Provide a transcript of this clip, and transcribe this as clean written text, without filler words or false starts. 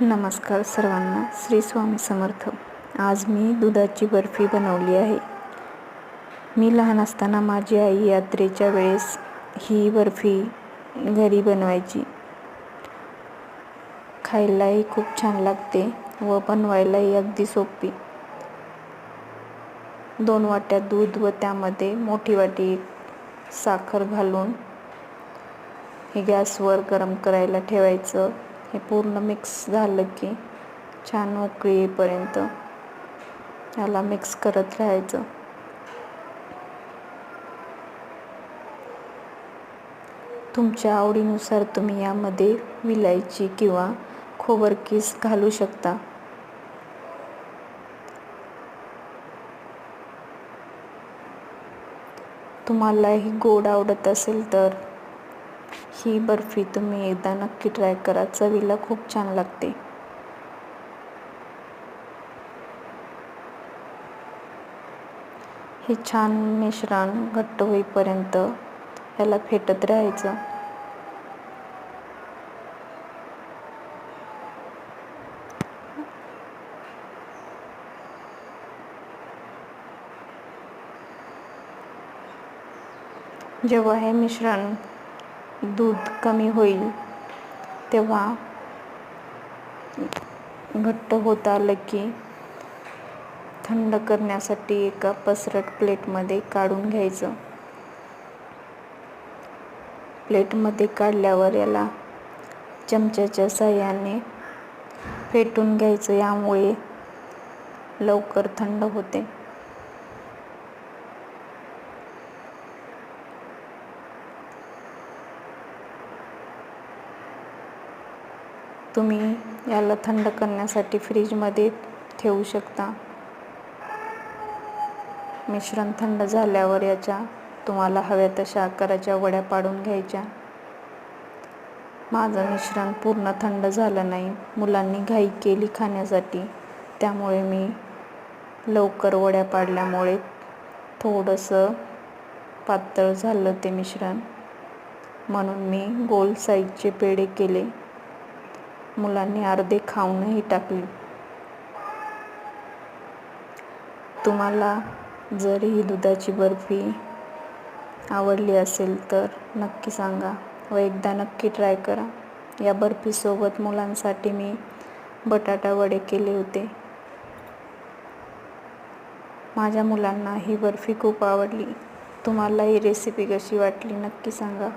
नमस्कार सर्वांना. श्री स्वामी समर्थ. आज मी दुधाची बर्फी बनवली आहे. मी लहान असताना माझी आई यात्रेच्या वेळेस ही बर्फी घरी बनवायची. खायलाही खूप छान लागते व बनवायलाही अगदी सोपी. 2 वाट्या दूध व त्यामध्ये मोठी वाटी साखर घालून हे गॅसवर गरम करायला ठेवायचं. हे पूर्ण मिक्स झालं की छान उकळी येईपर्यंत याला मिक्स करत राहायचं. तुमच्या आवडीनुसार तुम्ही यामध्ये विलायची किंवा खोबरकीस घालू शकता. तुम्हालाही गोड आवडत असेल तर ही बर्फी तुम्ही एकदा नक्की ट्राय करा. चवीला खूप छान लागते. हे छान मिश्रण घट्ट होईपर्यंत याला फेटत राहायचं. जेव्हा हे मिश्रण दूध कमी होईल तेव्हा घट्ट होत आलं की थंड करण्यासाठी एका पसरट प्लेटमध्ये काढून घ्यायचं. प्लेटमध्ये काढल्यावर याला चमच्याच्या साहाय्याने फेटून घ्यायचं. यामुळे लवकर थंड होते. तुम्ही याला थंड करण्यासाठी फ्रीजमध्ये ठेवू शकता. मिश्रण थंड झाल्यावर याच्या तुम्हाला हव्या तशा आकाराच्या वड्या पाडून घ्यायच्या. माझं मिश्रण पूर्ण थंड झालं नाही. मुलांनी घाई केली खाण्यासाठी, त्यामुळे मी लवकर वड्या पाडल्यामुळे थोडंसं पातळ झालं ते मिश्रण. म्हणून मी गोल साईजचे पेढे केले. मुलांनी अर्धे खाऊनही टाकले. तुम्हाला जर ही दुधाची बर्फी आवडली असेल तर नक्की सांगा व एकदा नक्की ट्राय करा. या बर्फीसोबत मुलांसाठी मी बटाटा वडे केले होते. माझ्या मुलांना ही बर्फी खूप आवडली. तुम्हाला ही रेसिपी कशी वाटली नक्की सांगा.